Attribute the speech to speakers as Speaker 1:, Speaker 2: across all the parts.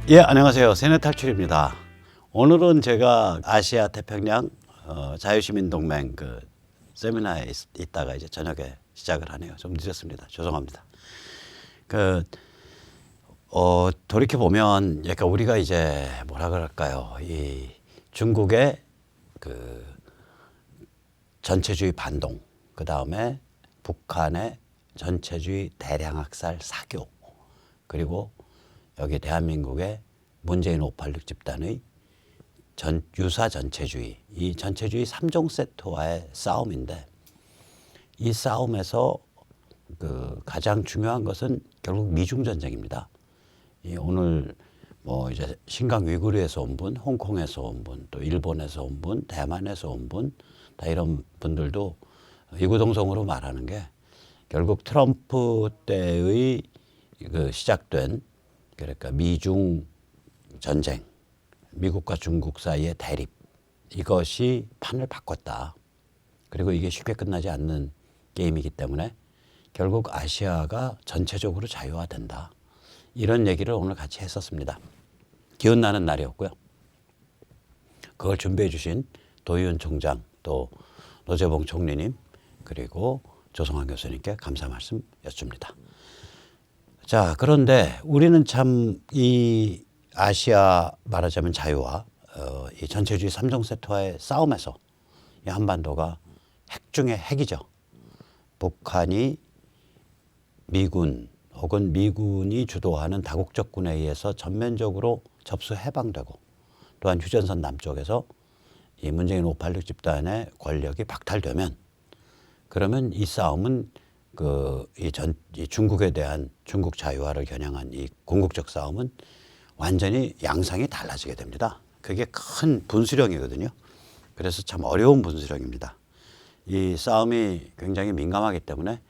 Speaker 1: 예, 안녕하세요. 세뇌 탈출입니다. 오늘은 제가 아시아 태평양 자유시민동맹 그 세미나에 있다가 이제 저녁에 시작을 하네요. 좀 늦었습니다. 죄송합니다. 돌이켜 보면, 그러니까 우리가 이제 뭐라 그럴까요? 이 중국의 그 전체주의 반동, 그 다음에 북한의 전체주의 대량학살 사교, 그리고 여기 대한민국의 문재인 586 집단의 유사 전체주의, 이 전체주의 3종 세트와의 싸움인데, 이 싸움에서 그 가장 중요한 것은 결국 미중 전쟁입니다. 오늘 뭐 이제 신강 위구르에서 온 분, 홍콩에서 온 분, 또 일본에서 온 분, 대만에서 온 분, 다 이런 분들도 이구동성으로 말하는 게 결국 트럼프 때의 그 시작된, 그러니까 미중 전쟁, 미국과 중국 사이의 대립, 이것이 판을 바꿨다. 그리고 이게 쉽게 끝나지 않는 게임이기 때문에 결국 아시아가 전체적으로 자유화된다. 이런 얘기를 오늘 같이 했었습니다. 기운나는 날이었고요. 그걸 준비해 주신 도의원 총장, 또 노재봉 총리님, 그리고 조성환 교수님께 감사 말씀 여쭙니다. 자, 그런데 우리는 참 이 아시아 말하자면 자유와 이 전체주의 3종 세트와의 싸움에서 이 한반도가 핵 중의 핵이죠. 북한이 미군 혹은 미군이 주도하는 다국적군에 의해서 전면적으로 접수 해방되고, 또한 휴전선 남쪽에서 이 문재인 586 집단의 권력이 박탈되면, 그러면 이 싸움은 이 중국에 대한 중국 자유화를 겨냥한 이 궁극적 싸움은 완전히 양상이 달라지게 됩니다. 그게 큰 분수령이거든요. 그래서 참 어려운 분수령입니다. 이 싸움이 굉장히 민감하기 때문에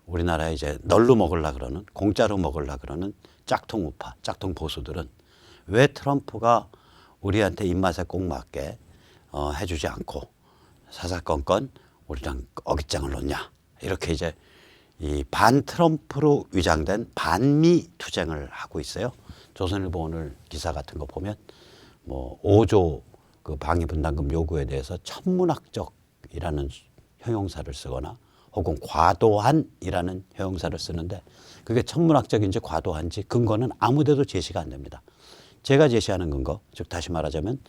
Speaker 1: 우리나라에 이제 널로 먹으려 그러는, 공짜로 먹으려 그러는 짝퉁 우파, 짝퉁 보수들은 왜 트럼프가 우리한테 입맛에 꼭 맞게 해주지 않고 사사건건 우리랑 어깃장을 놓냐, 이렇게 이제 이 반 트럼프로 위장된 반미 투쟁을 하고 있어요. 조선일보 오늘 기사 같은 거 보면 뭐 5조 그 방위분담금 요구에 대해서 천문학적이라는 형용사를 쓰거나 혹은 과도한이라는 형용사를 쓰는데, 그게 천문학적인지 과도한지 근거는 아무데도 제시가 안 됩니다. 제가 제시하는 근거, 즉 다시 말하자면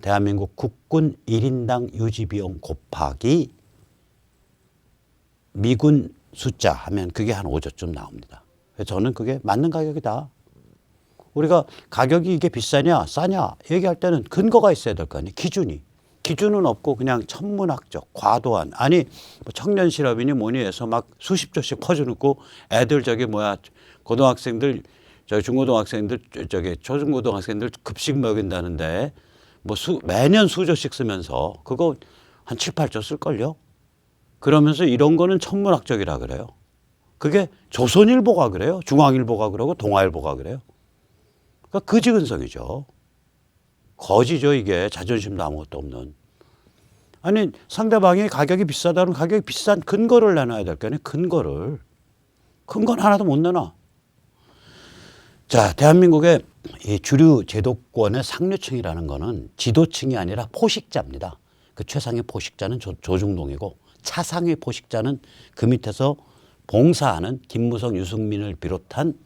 Speaker 1: 대한민국 국군 1인당 유지비용 곱하기 미군 숫자 하면 그게 한 5조쯤 나옵니다. 저는 그게 맞는 가격이다. 우리가 가격이 이게 비싸냐 싸냐 얘기할 때는 근거가 있어야 될 거 아니에요. 기준은 없고 그냥 천문학적 과도한, 아니 뭐 청년 실업이니 뭐니 해서 막 수십 조씩 퍼주놓고 애들 고등학생들 중고등학생들 초중고등학생들 급식 먹인다는데 뭐 매년 수조씩 쓰면서 그거 한 7, 8조 쓸걸요. 그러면서 이런 거는 천문학적이라 그래요. 그게 조선일보가 그래요. 중앙일보가 그러고 동아일보가 그래요. 그러니까 거지근성이죠. 거지죠, 이게. 자존심도 아무것도 없는. 아니, 상대방이 가격이 비싸다는, 가격이 비싼 근거를 내놔야 될 거 아니에요. 근거는 하나도 못 내놔. 자, 대한민국의 이 주류 제도권의 상류층이라는 거는 지도층이 아니라 포식자입니다. 그 최상의 포식자는 조중동이고, 차상위 포식자는 그 밑에서 봉사하는 김무성, 유승민을 비롯한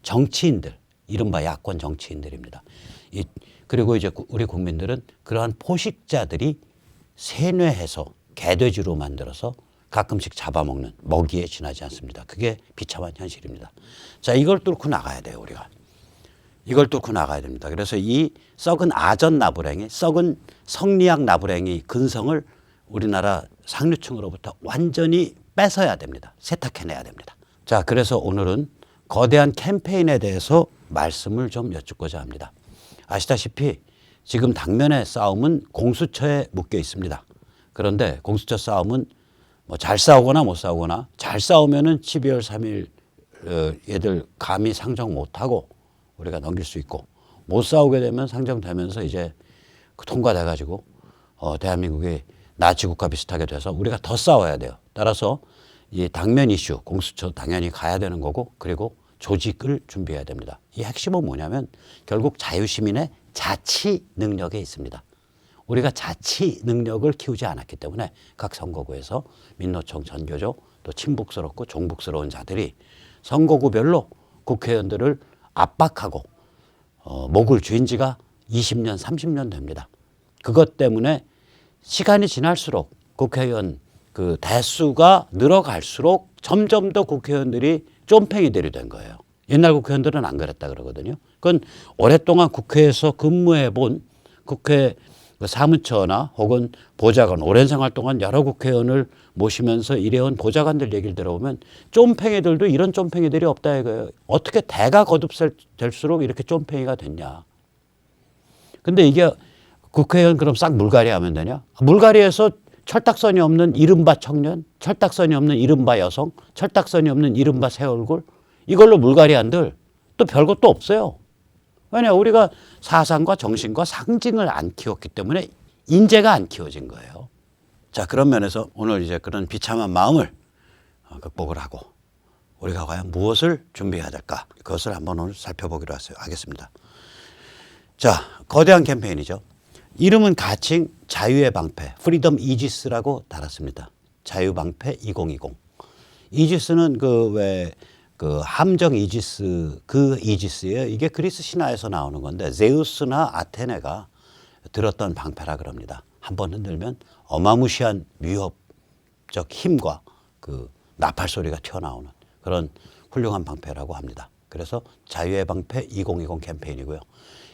Speaker 1: 정치인들, 이른바 야권 정치인들입니다. 그리고 이제 우리 국민들은 그러한 포식자들이 세뇌해서 개돼지로 만들어서 가끔씩 잡아먹는 먹이에 지나지 않습니다. 그게 비참한 현실입니다. 자, 이걸 뚫고 나가야 돼요, 우리가. 이걸 뚫고 나가야 됩니다. 그래서 이 썩은 아전 나부랭이, 썩은 성리학 나부랭이 근성을 우리나라 상류층으로부터 완전히 뺏어야 됩니다. 세탁해내야 됩니다. 자, 그래서 오늘은 거대한 캠페인에 대해서 말씀을 좀 여쭙고자 합니다. 아시다시피 지금 당면의 싸움은 공수처에 묶여 있습니다. 그런데 공수처 싸움은 뭐 잘 싸우거나 못 싸우거나, 잘 싸우면은 12월 3일 얘들 감히 상정 못하고 우리가 넘길 수 있고, 못 싸우게 되면 상정되면서 이제 통과돼 가지고 대한민국이 나치국가 비슷하게 돼서 우리가 더 싸워야 돼요. 따라서 이 당면 이슈, 공수처 당연히 가야 되는 거고, 그리고 조직을 준비해야 됩니다. 이 핵심은 뭐냐면 결국 자유시민의 자치 능력에 있습니다. 우리가 자치 능력을 키우지 않았기 때문에 각 선거구에서 민노총, 전교조, 또 친북스럽고 종북스러운 자들이 선거구별로 국회의원들을 압박하고 목을 쥔 지가 20년, 30년 됩니다. 그것 때문에 시간이 지날수록 국회의원 그 대수가 늘어갈수록 점점 더 국회의원들이 쫌팽이들이 된 거예요. 옛날 국회의원들은 안 그랬다 그러거든요. 그건 오랫동안 국회에서 근무해 본 국회 사무처나 혹은 보좌관, 오랜 생활 동안 여러 국회의원을 모시면서 일해온 보좌관들 얘기를 들어보면 쫌팽이들도 이런 쫌팽이들이 없다 이거예요. 어떻게 대가 거듭될수록 이렇게 쫌팽이가 됐냐. 근데 이게 국회의원 그럼 싹 물갈이 하면 되냐? 물갈이해서 철딱선이 없는 이른바 청년, 철딱선이 없는 이른바 여성, 철딱선이 없는 이른바 새 얼굴, 이걸로 물갈이 한들 또 별것도 없어요. 왜냐, 우리가 사상과 정신과 상징을 안 키웠기 때문에 인재가 안 키워진 거예요. 자, 그런 면에서 오늘 이제 그런 비참한 마음을 극복을 하고 우리가 과연 무엇을 준비해야 될까? 그것을 한번 오늘 살펴보기로 하겠습니다. 자, 거대한 캠페인이죠. 이름은 가칭 자유의 방패, 프리덤 이지스라고 달았습니다. 자유방패 2020. 이지스는 그 함정 이지스, 그 이지스예요. 이게 그리스 신화에서 나오는 건데 제우스나 아테네가 들었던 방패라 그럽니다. 한번 흔들면 어마무시한 위협적 힘과 그 나팔 소리가 튀어나오는 그런 훌륭한 방패라고 합니다. 그래서 자유의 방패 2020 캠페인이고요.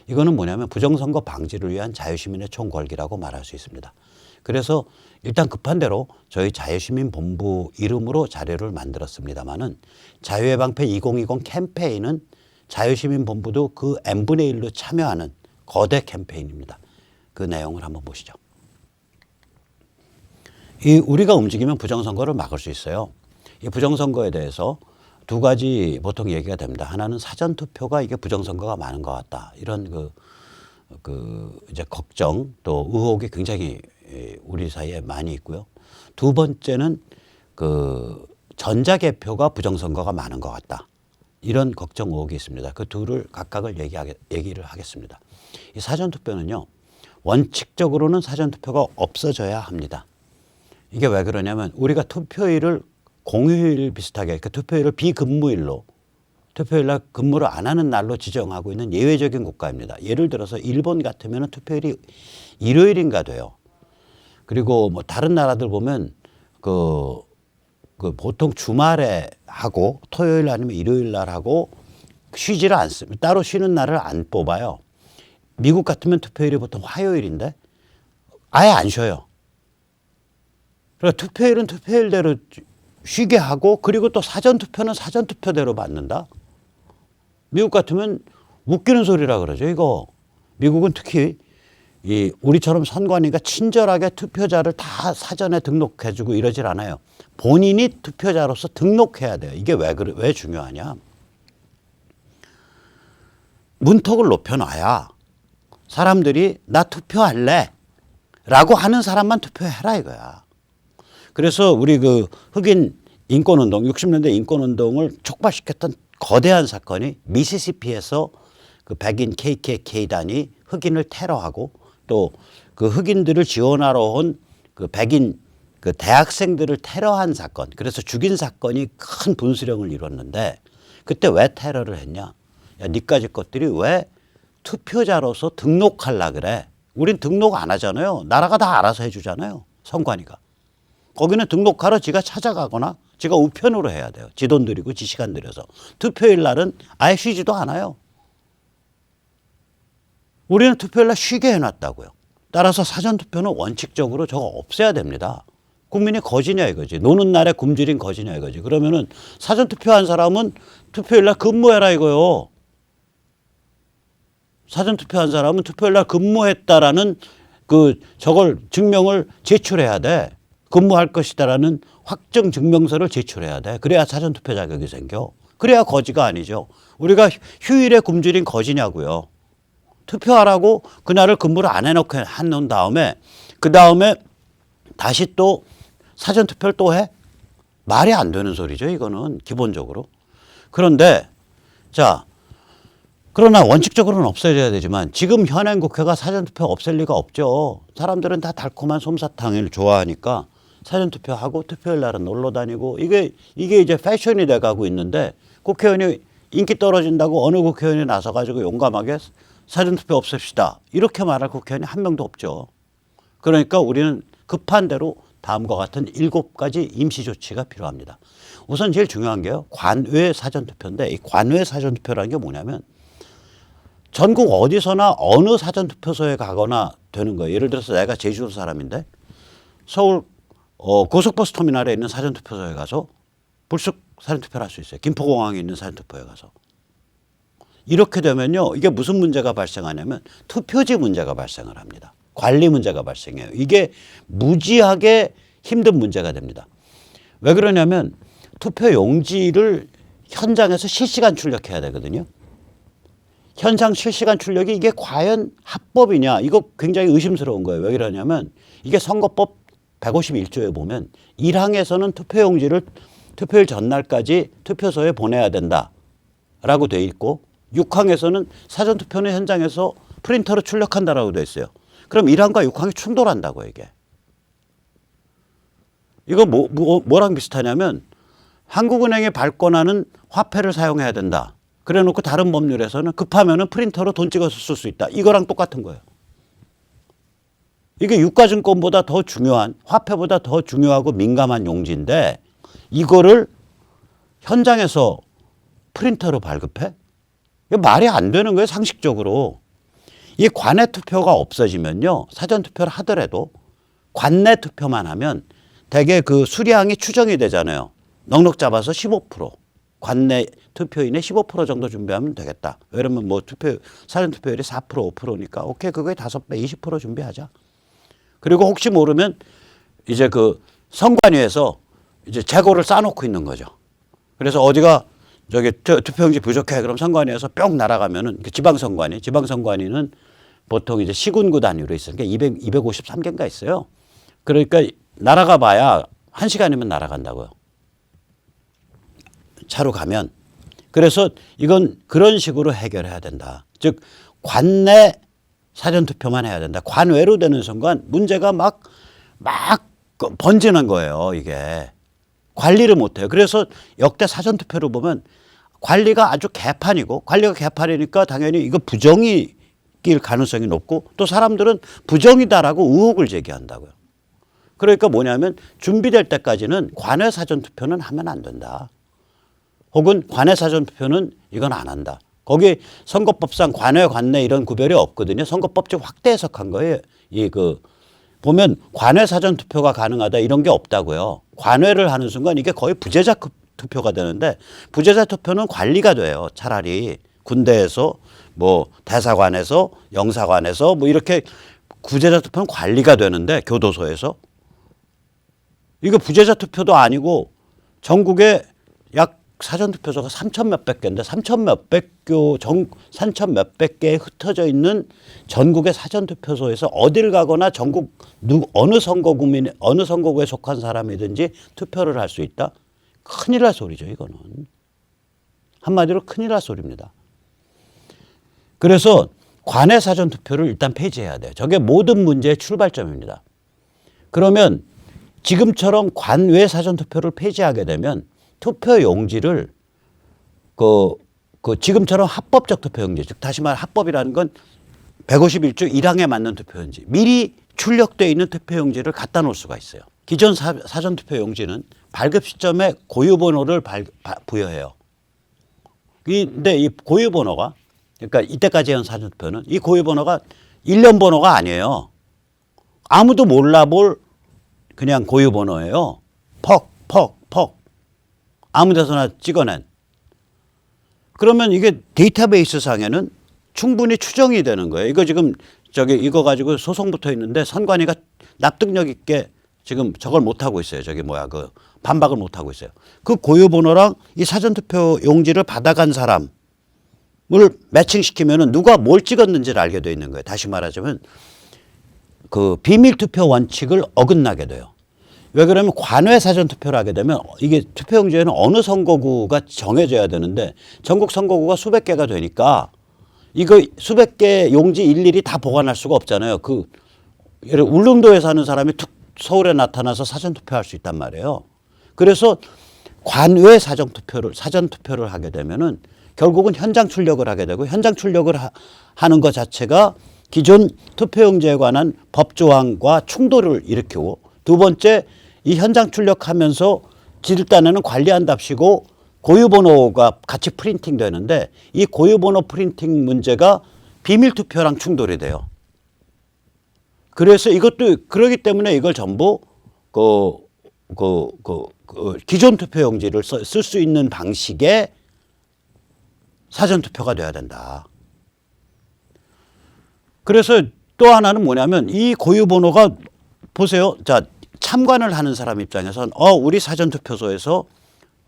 Speaker 1: 이거는 뭐냐면 부정선거 방지를 위한 자유시민의 총궐기라고 말할 수 있습니다. 그래서 일단 급한 대로 저희 자유시민본부 이름으로 자료를 만들었습니다마는 자유의 방패 2020 캠페인은 자유시민본부도 그 n분의 1로 참여하는 거대 캠페인입니다. 그 내용을 한번 보시죠. 우리가 움직이면 부정선거를 막을 수 있어요. 이 부정선거에 대해서 두 가지 보통 얘기가 됩니다. 하나는 사전투표가 이게 부정선거가 많은 것 같다. 이런 이제 걱정 또 의혹이 굉장히 우리 사이에 많이 있고요. 두 번째는 그 전자개표가 부정선거가 많은 것 같다. 이런 걱정 의혹이 있습니다. 그 둘을 각각을 얘기를 하겠습니다. 이 사전투표는요. 원칙적으로는 사전투표가 없어져야 합니다. 이게 왜 그러냐면 우리가 투표일을 공휴일 비슷하게 그러니까 투표일을 비근무일로 투표일날 근무를 안 하는 날로 지정하고 있는 예외적인 국가입니다. 예를 들어서 일본 같으면 투표일이 일요일인가 돼요. 그리고 뭐 다른 나라들 보면 그 보통 주말에 하고 토요일 아니면 일요일 날 하고 쉬지를 않습니다. 따로 쉬는 날을 안 뽑아요. 미국 같으면 투표일이 보통 화요일인데 아예 안 쉬어요. 그러니까 투표일은 투표일대로 쉬게 하고 그리고 또 사전투표는 사전투표대로 받는다. 미국 같으면 웃기는 소리라 그러죠. 이거 미국은 특히 우리처럼 선관위가 친절하게 투표자를 다 사전에 등록해주고 이러질 않아요. 본인이 투표자로서 등록해야 돼요. 이게 왜 중요하냐. 문턱을 높여놔야 사람들이 나 투표할래 라고 하는 사람만 투표해라 이거야. 그래서 우리 그 흑인 인권운동, 60년대 인권운동을 촉발시켰던 거대한 사건이 미시시피에서 그 백인 KKK단이 흑인을 테러하고 또 그 흑인들을 지원하러 온 그 백인 그 대학생들을 테러한 사건, 그래서 죽인 사건이 큰 분수령을 이뤘는데 그때 왜 테러를 했냐? 야, 니까지 것들이 왜 투표자로서 등록하려 그래? 우린 등록 안 하잖아요. 나라가 다 알아서 해주잖아요. 선관위가. 거기는 등록하러 지가 찾아가거나 지가 우편으로 해야 돼요. 지 돈 들이고 지 시간 들여서. 투표일 날은 아예 쉬지도 않아요. 우리는 투표일 날 쉬게 해놨다고요. 따라서 사전투표는 원칙적으로 저거 없애야 됩니다. 국민이 거지냐 이거지. 노는 날에 굶주린 거지냐 이거지. 그러면은 사전투표한 사람은 투표일 날 근무해라 이거요. 사전투표한 사람은 투표일 날 근무했다라는 저걸 증명을 제출해야 돼. 근무할 것이다라는 확정 증명서를 제출해야 돼. 그래야 사전투표 자격이 생겨. 그래야 거지가 아니죠. 우리가 휴일에 굶주린 거지냐고요. 투표하라고 그날을 근무를 안 해놓고 해놓은 다음에 그 다음에 다시 또 사전투표를 또 해? 말이 안 되는 소리죠. 이거는 기본적으로. 그런데 자, 그러나 원칙적으로는 없어져야 되지만 지금 현행 국회가 사전투표 없앨 리가 없죠. 사람들은 다 달콤한 솜사탕을 좋아하니까 사전투표하고 투표일 날은 놀러 다니고 이게 이제 패션이 돼가고 있는데 국회의원이 인기 떨어진다고 어느 국회의원이 나서가지고 용감하게 사전투표 없앱시다. 이렇게 말할 국회의원이 한 명도 없죠. 그러니까 우리는 급한 대로 다음과 같은 7가지 임시조치가 필요합니다. 우선 제일 중요한 게요. 관외 사전투표인데 이 관외 사전투표라는 게 뭐냐면 전국 어디서나 어느 사전투표소에 가거나 되는 거예요. 예를 들어서 내가 제주도 사람인데 서울 고속버스 터미널에 있는 사전투표소에 가서 불쑥 사전투표를 할 수 있어요. 김포공항에 있는 사전투표에 가서. 이렇게 되면요. 이게 무슨 문제가 발생하냐면 투표지 문제가 발생을 합니다. 관리 문제가 발생해요. 이게 무지하게 힘든 문제가 됩니다. 왜 그러냐면 투표 용지를 현장에서 실시간 출력해야 되거든요. 현장 실시간 출력이 이게 과연 합법이냐 이거 굉장히 의심스러운 거예요. 왜 그러냐면 이게 선거법 151조에 보면 1항에서는 투표용지를 투표일 전날까지 투표소에 보내야 된다라고 돼 있고 6항에서는 사전투표는 현장에서 프린터로 출력한다라고 돼 있어요. 그럼 1항과 6항이 충돌한다고 이게. 이거 뭐랑 비슷하냐면 한국은행이 발권하는 화폐를 사용해야 된다. 그래 놓고 다른 법률에서는 급하면은 프린터로 돈 찍어서 쓸 수 있다. 이거랑 똑같은 거예요. 이게 유가증권보다 더 중요한, 화폐보다 더 중요하고 민감한 용지인데 이거를 현장에서 프린터로 발급해? 이게 말이 안 되는 거예요, 상식적으로. 이 관내 투표가 없어지면요, 사전투표를 하더라도 관내 투표만 하면 대개 그 수량이 추정이 되잖아요. 넉넉 잡아서 15%. 관내 투표인의 15% 정도 준비하면 되겠다. 왜냐면 뭐 사전투표율이 4%, 5%니까 오케이, 그거에 5배, 20% 준비하자. 그리고 혹시 모르면 이제 그 선관위에서 이제 재고를 쌓아놓고 있는 거죠. 그래서 어디가 저기 투표용지 부족해. 그럼 선관위에서 뿅 날아가면은 지방선관위는 보통 이제 시군구 단위로 있으니까 253개인가 있어요. 그러니까 날아가 봐야 1시간이면 날아간다고요. 차로 가면. 그래서 이건 그런 식으로 해결해야 된다. 즉 관내 사전투표만 해야 된다. 관외로 되는 순간 문제가 막 번지는 거예요. 이게. 관리를 못해요. 그래서 역대 사전투표를 보면 관리가 아주 개판이고 관리가 개판이니까 당연히 이거 부정이 낄 가능성이 높고 또 사람들은 부정이다라고 의혹을 제기한다고요. 그러니까 뭐냐면 준비될 때까지는 관외 사전투표는 하면 안 된다. 혹은 관외 사전투표는 이건 안 한다. 거기 선거법상 관외, 관내 이런 구별이 없거든요. 선거법 좀 확대 해석한 거예요. 보면 관외 사전투표가 가능하다 이런 게 없다고요. 관외를 하는 순간 이게 거의 부재자 투표가 되는데 부재자 투표는 관리가 돼요. 차라리 군대에서 뭐 대사관에서 영사관에서 뭐 이렇게 부재자 투표는 관리가 되는데 교도소에서 이거 부재자 투표도 아니고 전국에 약 사전투표소가 3천 몇백 개인데 3천 몇백 개에 흩어져 있는 전국의 사전투표소에서 어딜 가거나 전국 어느 선거구에 속한 사람이든지 투표를 할 수 있다. 큰일 날 소리죠, 이거는. 한마디로 큰일 날 소리입니다. 그래서 관외 사전투표를 일단 폐지해야 돼요. 저게 모든 문제의 출발점입니다. 그러면 지금처럼 관외 사전투표를 폐지하게 되면 투표 용지를 지금처럼 합법적 투표 용지, 즉 다시 말해 합법이라는 건 151조 1항에 맞는 투표 용지, 미리 출력되어 있는 투표 용지를 갖다 놓을 수가 있어요. 기존 사전 투표 용지는 발급 시점에 고유 번호를 부여해요. 근데 이 고유 번호가 그러니까 이때까지 한 사전 투표는 이 고유 번호가 1년 번호가 아니에요. 아무도 몰라볼 그냥 고유 번호예요. 퍽 아무 데서나 찍어낸. 그러면 이게 데이터베이스 상에는 충분히 추정이 되는 거예요. 이거 지금 이거 가지고 소송 붙어 있는데 선관위가 납득력 있게 지금 저걸 못 하고 있어요. 반박을 못 하고 있어요. 그 고유 번호랑 이 사전투표 용지를 받아간 사람을 매칭시키면은 누가 뭘 찍었는지를 알게 돼 있는 거예요. 다시 말하자면 그 비밀 투표 원칙을 어긋나게 돼요. 왜 그러면 관외 사전투표를 하게 되면 이게 투표용지에는 어느 선거구가 정해져야 되는데 전국 선거구가 수백 개가 되니까 이거 수백 개 용지 일일이 다 보관할 수가 없잖아요. 그 예를 울릉도에 사는 사람이 툭 서울에 나타나서 사전투표할 수 있단 말이에요. 그래서 관외 사전투표를 하게 되면은 결국은 현장 출력을 하게 되고 현장 출력을 하는 것 자체가 기존 투표용지에 관한 법조항과 충돌을 일으키고 두 번째 이 현장 출력하면서 일단에는 관리한답시고 고유번호가 같이 프린팅 되는데 이 고유번호 프린팅 문제가 비밀투표랑 충돌이 돼요. 그래서 이것도 그러기 때문에 이걸 전부 기존 투표용지를 쓸 수 있는 방식의 사전투표가 돼야 된다. 그래서 또 하나는 뭐냐면 이 고유번호가 보세요. 자, 참관을 하는 사람 입장에선 우리 사전투표소에서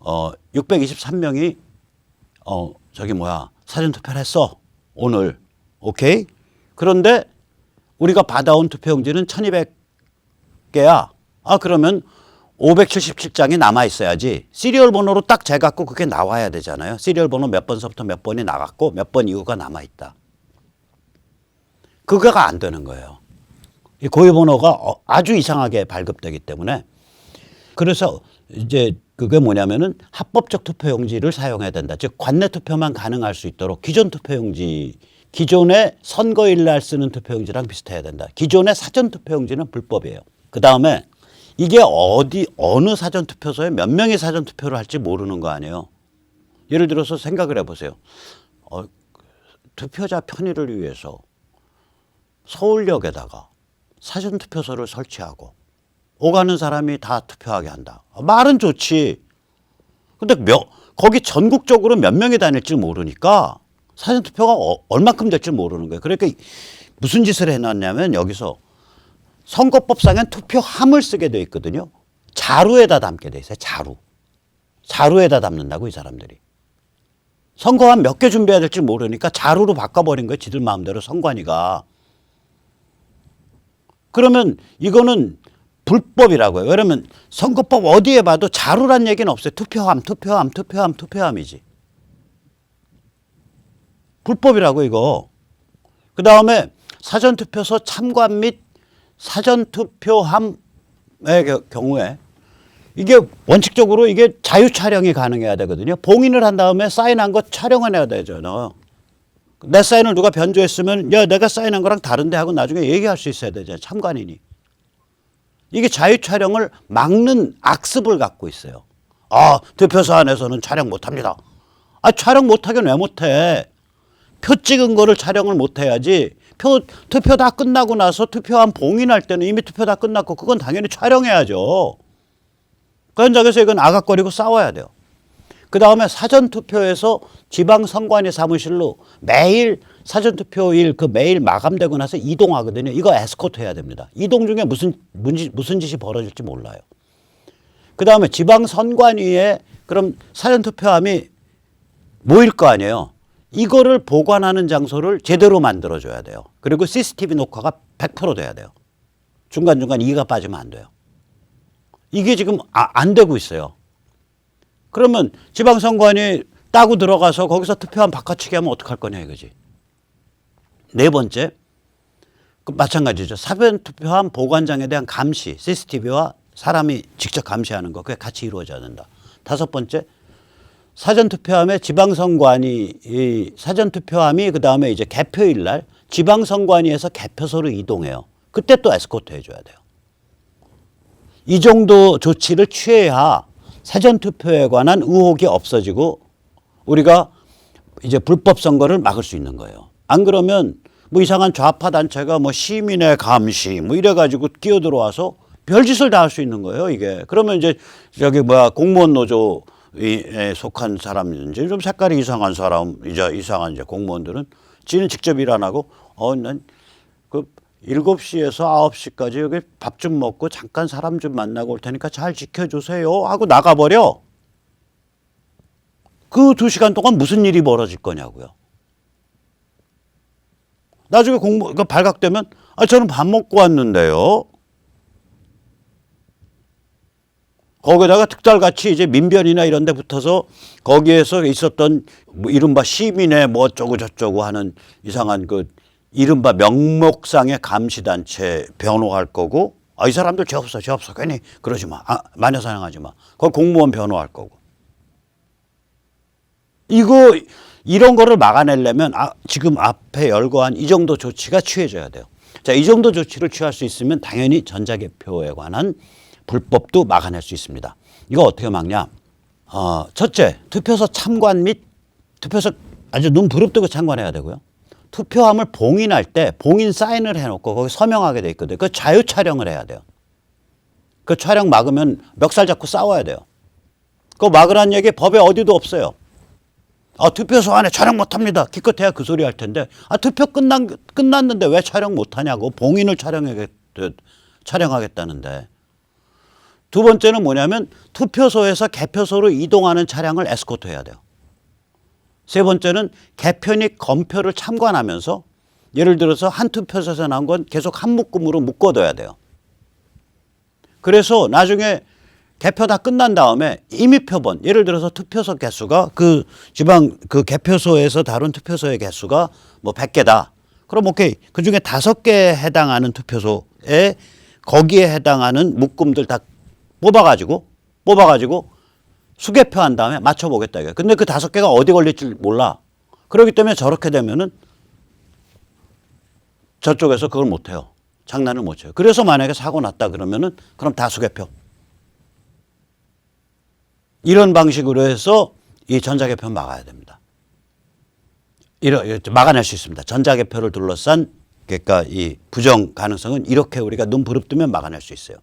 Speaker 1: 623명이 사전투표를 했어. 오늘. 오케이? 그런데 우리가 받아온 투표용지는 1200개야. 그러면 577장이 남아 있어야지. 시리얼 번호로 딱 재갖고 그게 나와야 되잖아요. 시리얼 번호 몇 번서부터 몇 번이 나갔고 몇 번 이후가 남아 있다. 그거가 안 되는 거예요. 이 고유번호가 아주 이상하게 발급되기 때문에 그래서 이제 그게 뭐냐면은 합법적 투표용지를 사용해야 된다. 즉 관내 투표만 가능할 수 있도록 기존 투표용지, 기존의 선거일 날 쓰는 투표용지랑 비슷해야 된다. 기존의 사전 투표용지는 불법이에요. 그 다음에 이게 어느 사전 투표소에 몇 명이 사전 투표를 할지 모르는 거 아니에요. 예를 들어서 생각을 해보세요. 투표자 편의를 위해서 서울역에다가 사전투표소를 설치하고 오가는 사람이 다 투표하게 한다. 말은 좋지. 근데 거기 전국적으로 몇 명이 다닐지 모르니까 사전투표가 얼마큼 될지 모르는 거예요. 그러니까 무슨 짓을 해놨냐면 여기서 선거법상엔 투표함을 쓰게 돼 있거든요. 자루에다 담게 돼 있어요. 자루에다 담는다고 이 사람들이. 선거함 몇 개 준비해야 될지 모르니까 자루로 바꿔버린 거예요. 지들 마음대로 선관위가. 그러면 이거는 불법이라고요. 왜냐면 선거법 어디에 봐도 자루란 얘기는 없어요. 투표함이지. 불법이라고 이거. 그 다음에 사전투표소 참관 및 사전투표함의 경우에 이게 원칙적으로 이게 자유 촬영이 가능해야 되거든요. 봉인을 한 다음에 사인한 거 촬영해내야 되잖아요. 내 사인을 누가 변조했으면 야 내가 사인한 거랑 다른데 하고 나중에 얘기할 수 있어야 되잖아요. 참관인이. 이게 자유 촬영을 막는 악습을 갖고 있어요. 투표소 안에서는 촬영 못합니다. 촬영 못하긴 왜 못해. 표 찍은 거를 촬영을 못해야지. 투표 다 끝나고 나서 투표함 봉인할 때는 이미 투표 다 끝났고 그건 당연히 촬영해야죠. 그 현장에서 이건 아각거리고 싸워야 돼요. 그 다음에 사전투표에서 지방선관위 사무실로 매일 사전투표일 매일 마감되고 나서 이동하거든요. 이거 에스코트 해야 됩니다. 이동 중에 무슨 짓이 벌어질지 몰라요. 그 다음에 지방선관위에 그럼 사전투표함이 모일 거 아니에요. 이거를 보관하는 장소를 제대로 만들어줘야 돼요. 그리고 CCTV 녹화가 100% 돼야 돼요. 중간중간 이가 빠지면 안 돼요. 이게 지금 안 되고 있어요. 그러면 지방선관위 따고 들어가서 거기서 투표함 바꿔치기 하면 어떡할 거냐 이거지. 네 번째, 마찬가지죠. 사전투표함 보관장에 대한 감시, CCTV와 사람이 직접 감시하는 거, 그게 같이 이루어져야 된다. 다섯 번째, 사전투표함에 지방선관위, 사전투표함이 그 다음에 이제 개표일 날 지방선관위에서 개표소로 이동해요. 그때 또 에스코트 해줘야 돼요. 이 정도 조치를 취해야 사전투표에 관한 의혹이 없어지고 우리가 이제 불법 선거를 막을 수 있는 거예요. 안 그러면 이상한 좌파 단체가 시민의 감시 이래가지고 끼어들어와서 별짓을 다 할 수 있는 거예요, 이게. 그러면 이제 공무원 노조에 속한 사람인지 좀 색깔이 이상한 사람, 이상한 공무원들은 지는 직접 일 안 하고, 난 7시에서 9시까지 여기 밥 좀 먹고 잠깐 사람 좀 만나고 올 테니까 잘 지켜주세요 하고 나가버려. 그 2시간 동안 무슨 일이 벌어질 거냐고요. 나중에 발각되면 저는 밥 먹고 왔는데요. 거기다가 특달같이 이제 민변이나 이런 데 붙어서 거기에서 있었던 뭐 이른바 시민의 뭐 어쩌고 저쩌고 하는 이상한 그 이른바 명목상의 감시단체 변호할 거고, 이 사람들 죄 없어 괜히 그러지 마. 마녀 사냥하지 마. 거기 공무원 변호할 거고. 이런 거를 막아내려면 지금 앞에 열거한 이 정도 조치가 취해져야 돼요. 자, 이 정도 조치를 취할 수 있으면 당연히 전자개표에 관한 불법도 막아낼 수 있습니다. 이거 어떻게 막냐? 첫째, 투표소 참관 및 투표소 아주 눈 부릅뜨고 참관해야 되고요. 투표함을 봉인할 때 봉인 사인을 해놓고 거기 서명하게 돼 있거든요. 그 자유 촬영을 해야 돼요. 그 촬영 막으면 멱살 잡고 싸워야 돼요. 그거 막으라는 얘기 법에 어디도 없어요. 투표소 안에 촬영 못합니다. 기껏해야 그 소리 할 텐데 투표 끝났는데 왜 촬영 못하냐고. 봉인을 촬영하겠다는데. 두 번째는 뭐냐면 투표소에서 개표소로 이동하는 차량을 에스코트 해야 돼요. 세 번째는 개표 및 검표를 참관하면서 예를 들어서 한 투표소에서 나온 건 계속 한 묶음으로 묶어둬야 돼요. 그래서 나중에 개표 다 끝난 다음에 임의표본, 예를 들어서 투표소 개수가 그 지방 그 개표소에서 다룬 투표소의 개수가 뭐 100개다. 그럼 오케이. 그 중에 5개에 해당하는 투표소에 거기에 해당하는 묶음들 다 뽑아가지고 수개표한 다음에 맞춰보겠다 이거예요. 근데 그 5개가 어디 걸릴지 몰라. 그렇기 때문에 저렇게 되면은 저쪽에서 그걸 못해요. 장난을 못 쳐요. 그래서 만약에 사고 났다 그러면은 그럼 다 수개표. 이런 방식으로 해서 이 전자개표 막아야 됩니다. 막아낼 수 있습니다. 전자개표를 둘러싼 그러니까 이 부정 가능성은 이렇게 우리가 눈 부릅뜨면 막아낼 수 있어요.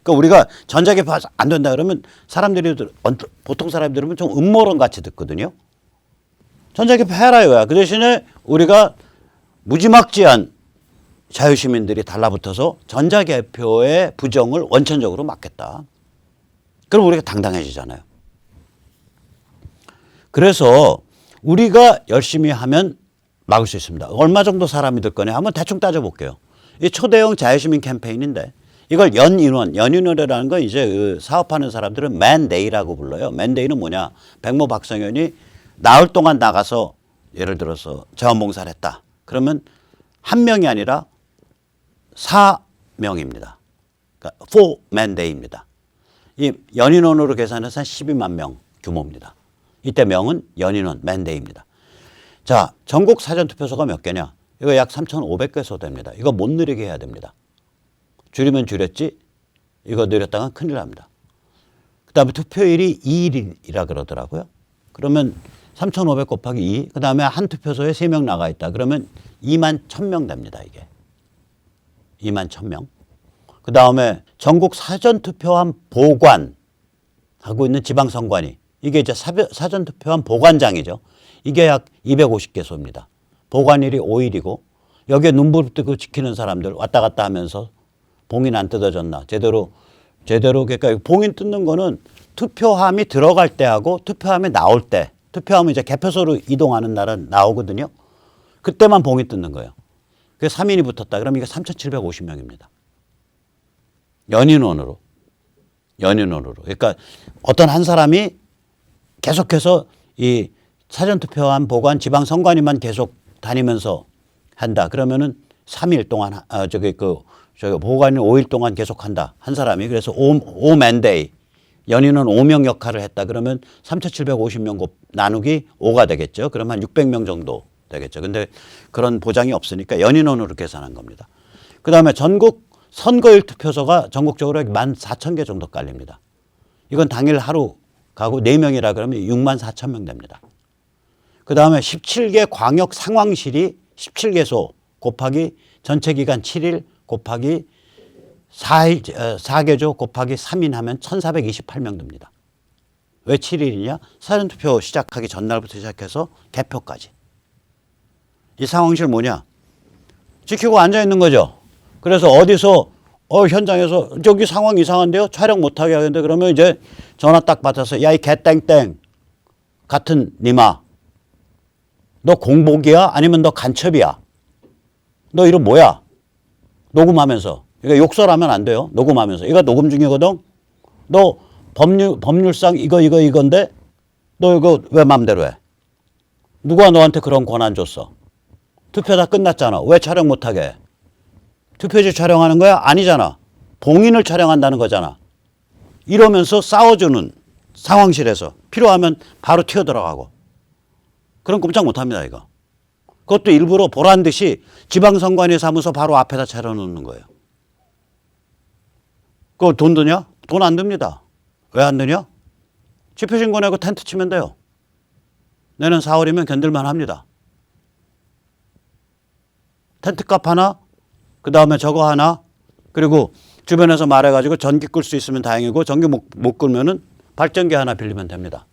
Speaker 1: 그러니까 우리가 전자개표 안 된다 그러면 보통 사람들이 들으면 좀 음모론 같이 듣거든요. 전자개표 해라 이거야. 그 대신에 우리가 무지막지한 자유시민들이 달라붙어서 전자개표의 부정을 원천적으로 막겠다. 그럼 우리가 당당해지잖아요. 그래서 우리가 열심히 하면 막을 수 있습니다. 얼마 정도 사람이 들 거냐 한번 대충 따져볼게요. 이 초대형 자유시민 캠페인인데 이걸 연인원이라는 건 이제 그 사업하는 사람들은 맨데이라고 불러요. 맨데이는 뭐냐? 백모 박성현이 나흘 동안 나가서 예를 들어서 자원봉사를 했다. 그러면 한 명이 아니라 4명입니다. 그러니까 4man day입니다. 이 연인원으로 계산해서 한 12만 명 규모입니다. 이때 명은 연인원 맨데이입니다. 자, 전국 사전투표소가 몇 개냐? 이거 약 3,500개소 됩니다. 이거 못 느리게 해야 됩니다. 줄이면 줄였지 이거 느렸다가 큰일 납니다. 그다음에 투표일이 2일이라 그러더라고요. 그러면 3,500 곱하기 2, 그다음에 한 투표소에 3명 나가 있다. 그러면 2만 1,000명 됩니다. 이게 2만 1,000명. 그다음에 전국 사전투표함 보관하고 있는 지방선관위, 이게 이제 사전투표함 보관장이죠. 이게 약 250개소입니다. 보관일이 5일이고 여기에 눈부릅 뜨고 지키는 사람들 왔다 갔다 하면서 봉인 안 뜯어졌나 제대로 그러니까 봉인 뜯는 거는 투표함이 들어갈 때하고 투표함이 나올 때, 투표함은 이제 개표소로 이동하는 날은 나오거든요. 그때만 봉인 뜯는 거예요. 그게 3인이 붙었다. 그럼 이게 3,750명입니다. 연인원으로. 그러니까 어떤 한 사람이 계속해서 이 사전투표함 보관 지방선관위만 계속 다니면서 한다. 그러면은 3일 동안 보관이 5일 동안 계속 한다. 한 사람이. 그래서 5man day. 연인은 5명 역할을 했다. 그러면 3,750명 나누기 5가 되겠죠. 그러면 한 600명 정도 되겠죠. 근데 그런 보장이 없으니까 연인원으로 계산한 겁니다. 그다음에 전국 선거일 투표소가 전국적으로 14,000개 정도 깔립니다. 이건 당일 하루 가고 4명이라 그러면 64,000명 됩니다. 그다음에 17개 광역 상황실이 17개소 곱하기 전체 기간 7일 곱하기 4개조 곱하기 3인 하면 1,428명 됩니다. 왜 7일이냐? 사전투표 시작하기 전날부터 시작해서 개표까지. 이 상황실 뭐냐? 지키고 앉아있는 거죠. 그래서 어디서 현장에서 저기 상황 이상한데요? 촬영 못하게 하는데 그러면 이제 전화 딱 받아서 야 이 개땡땡 같은 니마 너 공복이야? 아니면 너 간첩이야? 너 이름 뭐야? 녹음하면서. 그러니까 욕설하면 안 돼요. 녹음하면서. 이거 녹음 중이거든. 너 법률상 이건데 너 이거 왜 맘대로 해? 누가 너한테 그런 권한 줬어? 투표 다 끝났잖아. 왜 촬영 못하게 해? 투표지 촬영하는 거야? 아니잖아. 봉인을 촬영한다는 거잖아. 이러면서 싸워주는 상황실에서 필요하면 바로 튀어들어가고. 그런 꼼짝 못합니다, 이거. 그것도 일부러 보란 듯이 지방선관위 사무소 바로 앞에다 차려놓는 거예요. 그거 돈 드냐? 돈 안 듭니다. 왜 안 드냐? 집회신고 내고 텐트 치면 돼요. 내년 4월이면 견딜만 합니다. 텐트값 하나, 그 다음에 저거 하나, 그리고 주변에서 말해가지고 전기 끌 수 있으면 다행이고 전기 못 끌면은 발전기 하나 빌리면 됩니다.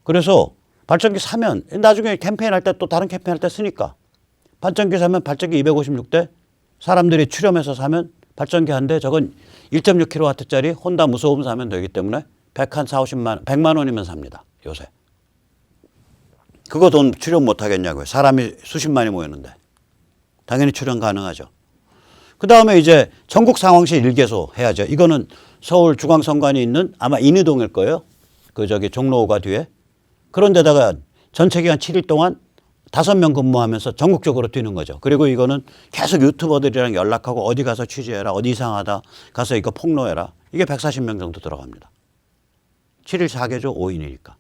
Speaker 1: 그래서 발전기 사면 나중에 캠페인 할 때 또 다른 캠페인 할 때 쓰니까 발전기 사면 발전기 256대 사람들이 출연해서 사면 발전기 한 대 저건 1.6kW짜리 혼다 무소음 사면 되기 때문에 100만 원이면 삽니다. 요새. 그거 돈 출연 못 하겠냐고요. 사람이 수십만이 모였는데. 당연히 출연 가능하죠. 그 다음에 이제 전국 상황실 일개소 해야죠. 이거는 서울 중앙선관위 있는 아마 인의동일 거예요. 그 저기 종로가 뒤에. 그런 데다가 전체 기간 7일 동안 5명 근무하면서 전국적으로 뛰는 거죠. 그리고 이거는 계속 유튜버들이랑 연락하고 어디 가서 취재해라. 어디 이상하다. 가서 이거 폭로해라. 이게 140명 정도 들어갑니다. 7일 4개조 5인이니까.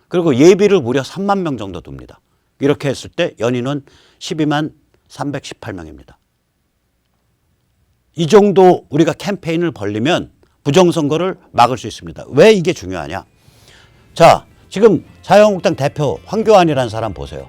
Speaker 1: 그리고 예비를 무려 3만 명 정도 둡니다. 이렇게 했을 때 연인은 12만 318명입니다. 이 정도 우리가 캠페인을 벌리면 부정선거를 막을 수 있습니다. 왜 이게 중요하냐? 자, 지금 자유한국당 대표 황교안이라는 사람 보세요.